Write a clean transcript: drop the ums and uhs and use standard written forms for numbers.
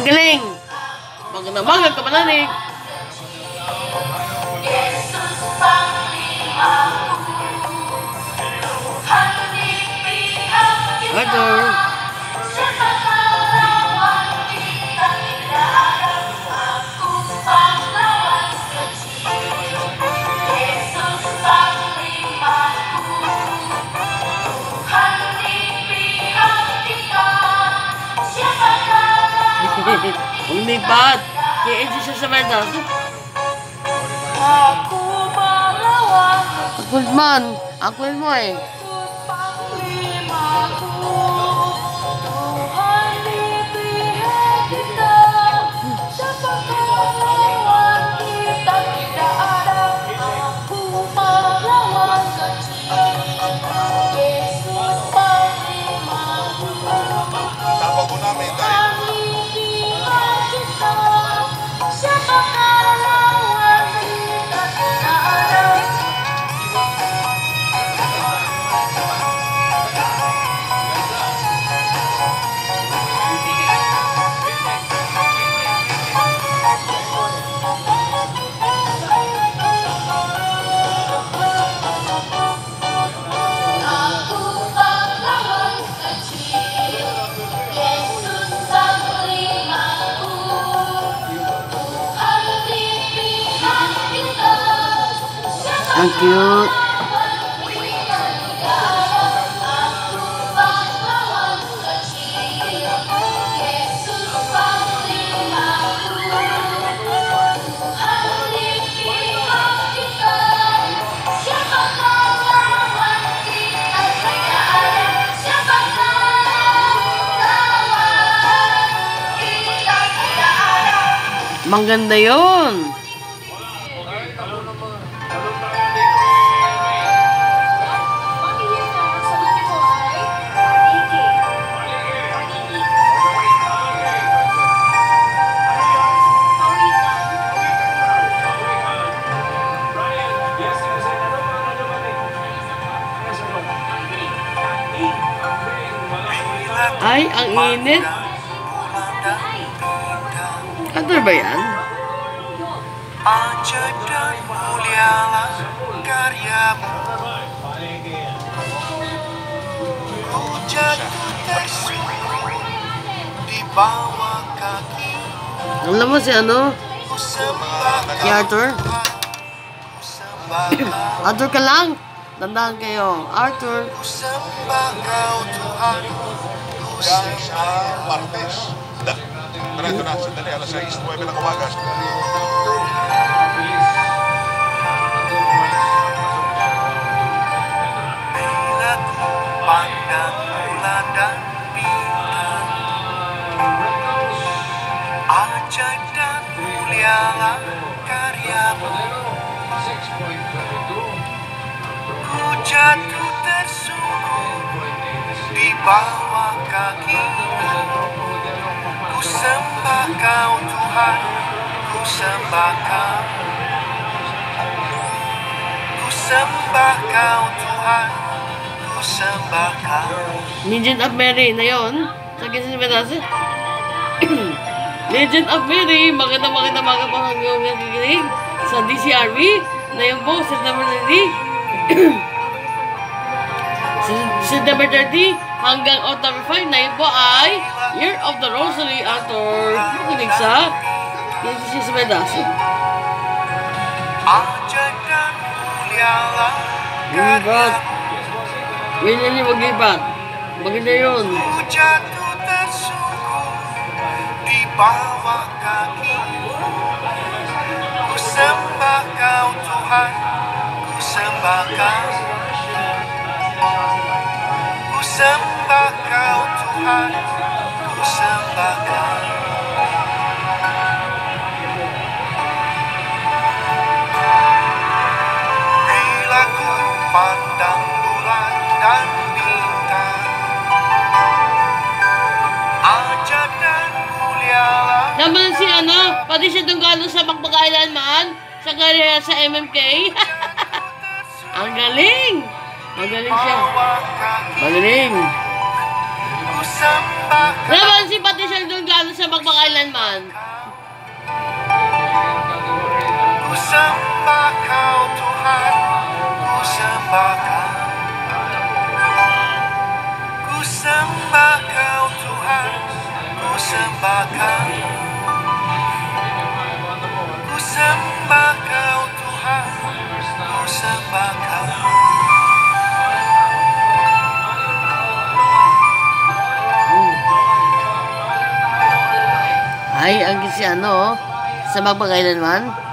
Magaling! Magandang kapanalig! Arthur! Umipat! Kaya ito siya sa medas. Akwil man! Akwil mo eh! Ang cute. Maganda yun. Ay, ang init. Arthur ba yan? Ajaib dan mulialah karyamu. Ku jatuh tersungkur di bawah kaki. Alam mo si ano? Si Arthur? Arthur ka lang? Tandaan kayo. Arthur. Ku sembah kau Tuhan. Hanggang sa Martes. Diretso na, sandali, alas 6:09 ng umaga. Bila ku pandang bulan dan bintang, ajaib dan mulialah karyamu. Ku jatuh tersungkur di bawah kakimu. Ku sembah kau Tuhan, ku sembah kau. Ku sembah kau Tuhan, ku sembah kau. Legend of Mary na yun. Sa Quezon Vedas. Legend of Mary. Maganda mga nakikinig sa DCRV. Na yun po, September 30. September 30 hanggang October 5 na yun po ay Year of the Rosary. Arthur. Makinig sa Quezon Vedas. Ajaib dan mulialah karyamu. Ganyan yung mag-ipat. Maganda yun. Ku jatuh tersungkur di bawah kakimu. Ku sembah kau Tuhan, ku sembah kau. Ku sembah kau Tuhan, ku sembah kau. Bila ku pandang bulan dan bintang, ajaib dan mulialah. Naman si ano, pati siya doon gano'n sa magpagkailanman, sa karera sa MMK. Ang galing! Magaling siya. Magaling. Ku sembah Naman simpati siya doon gano'n sa magpakailanman. Ku sembah kau Tuhan, ku sembah kau. Ku sembah kau Tuhan, ku sembah kau. Ku sembah kau Tuhan, ku sembah kau. Ay, ang si ano, sa magpakailanman.